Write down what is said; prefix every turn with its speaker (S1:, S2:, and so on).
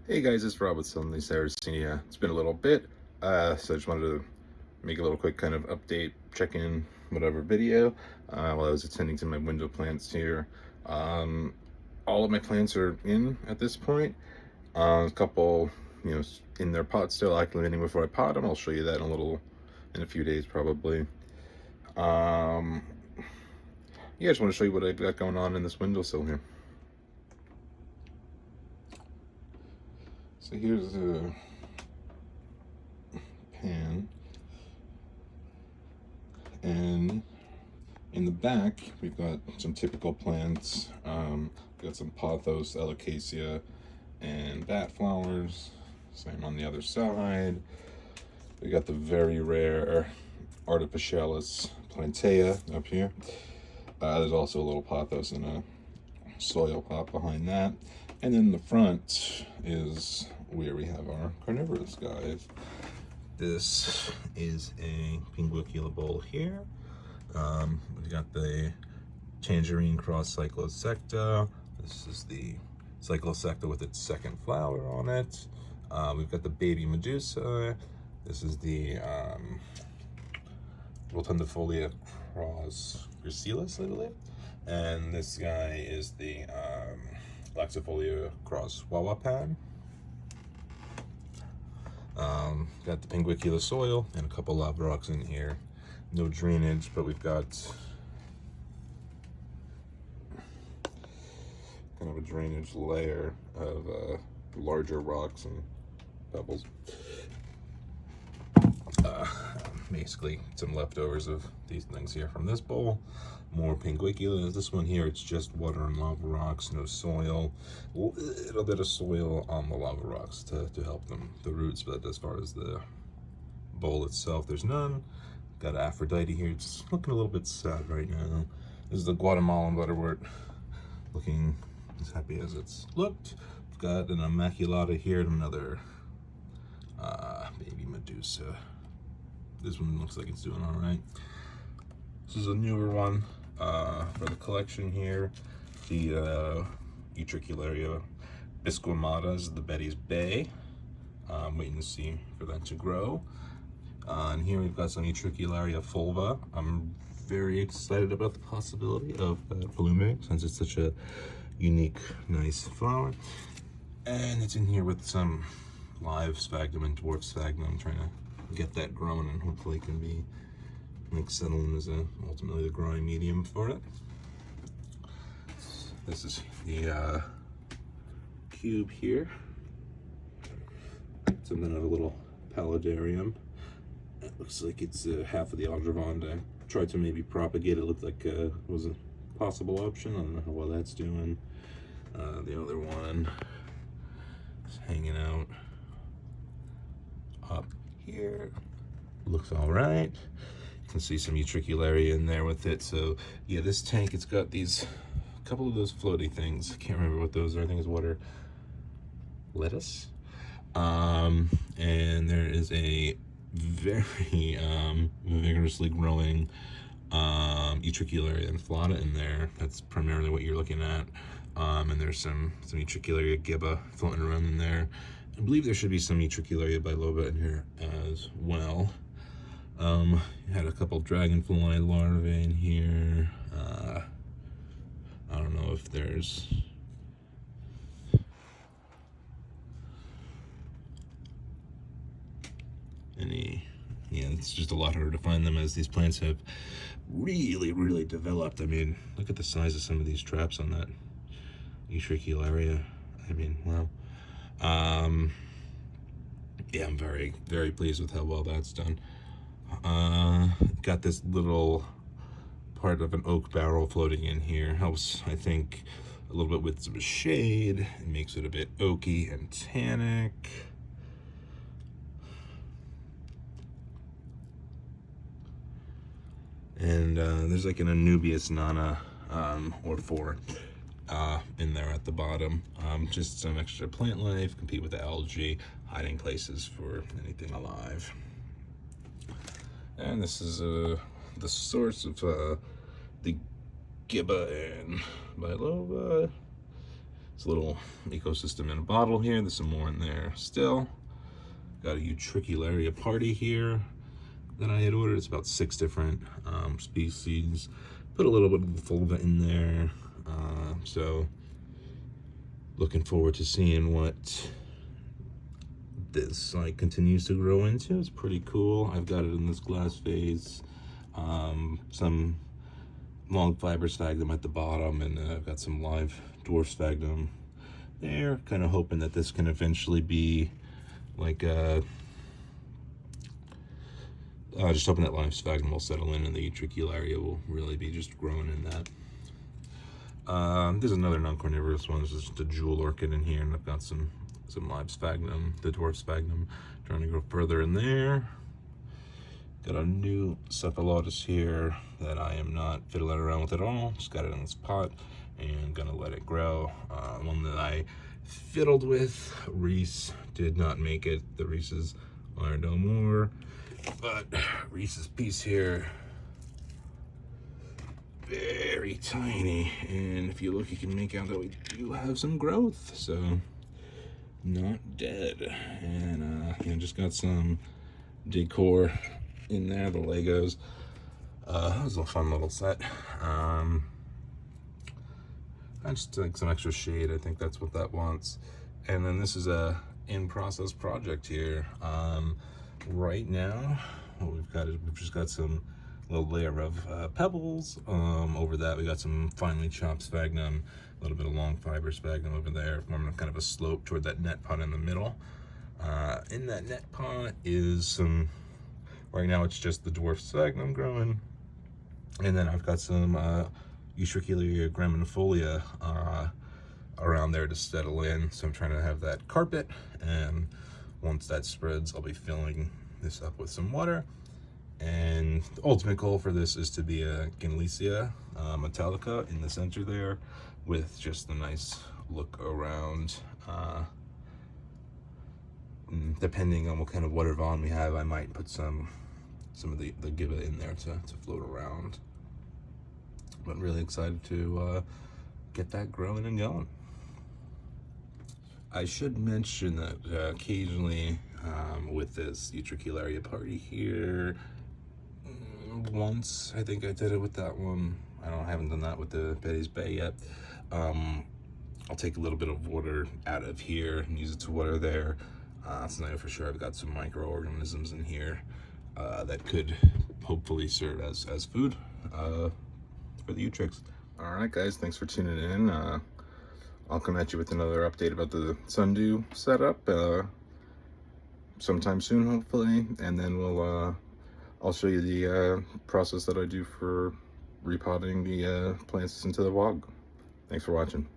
S1: Hey guys, it's Rob with Suddenly Saracenia. It's been a little bit, so I just wanted to make a little quick kind of update, check-in, whatever video, while I was attending to my window plants here. All of my plants are in at this point. A couple, in their pots still acclimating before I pot them. I'll show you that in a few days probably. Yeah, I just want to show you what I've got going on in this windowsill here. So here's a pan, and in the back we've got some typical plants. We've got some pothos, alocasia, and bat flowers. Same on the other side. We got the very rare artificialis plantea up here. There's also a little pothos in a soil pot behind that. And then the front is where we have our carnivorous guys. This is a pinguicula bowl here. We've got the tangerine cross cyclosecta. This is the cyclosecta with its second flower on it. We've got the baby medusa. This is the rotundifolia cross gracilis, I believe. And this guy is the laxifolia cross wawapan. Got the pinguicula soil and a couple lava rocks in here. No drainage, but we've got kind of a drainage layer of larger rocks and pebbles. Basically some leftovers of these things here from this bowl. More pinguiculas. This one here, it's just water and lava rocks, no soil. A little bit of soil on the lava rocks to help them, the roots, but as far as the bowl itself, there's none. Got Aphrodite here. It's looking a little bit sad right now. This is the Guatemalan butterwort, looking as happy as it's looked. We've got an immaculata here and another baby medusa. This one looks like it's doing all right. This is a newer one for the collection here. The utricularia bisquamata is the Betty's Bay. I'm waiting to see for that to grow. And here we've got some utricularia fulva. I'm very excited about the possibility of blooming since it's such a unique, nice flower. And it's in here with some live sphagnum and dwarf sphagnum. I'm trying to get that growing and hopefully can be like settling as ultimately the growing medium for it. This is the cube here. Something of a little paludarium. It looks like it's half of the Aldrovanda. I tried to maybe propagate it. Looked like it was a possible option. I don't know how well that's doing. The other one is hanging out up here. Looks all right. You can see some utricularia in there with it. So yeah, this tank, it's got these couple of those floaty things. I can't remember what those are. I think it's water lettuce. And there is a very vigorously growing utricularia inflata in there. That's primarily what you're looking at. And there's some utricularia gibba floating around in there. I believe there should be some utricularia biloba in here as well. Had a couple dragonfly larvae in here. I don't know if there's any. Yeah, it's just a lot harder to find them as these plants have really developed. I mean, look at the size of some of these traps on that utricularia. I mean, wow. Yeah, I'm very pleased with how well that's done. Got this little part of an oak barrel floating in here. Helps, I think, a little bit with some shade. It makes it a bit oaky and tannic. And there's like an Anubias nana or 4 in there at the bottom. Just some extra plant life, compete with the algae, hiding places for anything alive. And this is the source of the gibba and biloba. It's a little ecosystem in a bottle here. There's some more in there still. Got a utricularia party here that I had ordered. It's about 6 different species. Put a little bit of fulva in there. So looking forward to seeing what this like continues to grow into. It's pretty cool. I've got it in this glass vase. Some long fiber sphagnum at the bottom, and I've got some live dwarf sphagnum there. Kind of hoping that this can eventually be like just hoping that live sphagnum will settle in and the utricularia will really be just growing in that. There's another non-carnivorous one. There's just a jewel orchid in here, and I've got some live sphagnum, the dwarf sphagnum, trying to go further in there. Got a new cephalotus here that I am not fiddling around with at all. Just got it in this pot and gonna let it grow. One that I fiddled with, Reese, did not make it. The Reese's are no more, but Reese's piece here, very tiny, and if you look, you can make out that we do have some growth, so not dead. And yeah, just got some decor in there, the Legos. That was a fun little set. I just like some extra shade. I think that's what that wants. And then this is a in-process project here. Right now, what we've got is we've just got some little layer of pebbles. Over that, we got some finely chopped sphagnum, a little bit of long fiber sphagnum over there, forming kind of a slope toward that net pot in the middle. In that net pot is some, right now it's just the dwarf sphagnum growing, and then I've got some utricularia graminifolia around there to settle in. So I'm trying to have that carpet, and once that spreads, I'll be filling this up with some water. And the ultimate goal for this is to be a Gymnelecia metallica in the center there, with just a nice look around. Depending on what kind of water volume we have, I might put some of the gibba in there to float around. But really excited to get that growing and going. I should mention that occasionally with this utricularia party here, once I think I did it with that one. I haven't done that with the Betty's Bay yet. I'll take a little bit of water out of here and use it to water there. So I know for sure I've got some microorganisms in here that could hopefully serve as food for the Utrix. All right, guys, thanks for tuning in. I'll come at you with another update about the sundew setup sometime soon, hopefully, and then I'll show you the process that I do for repotting the plants into the wog. Thanks for watching.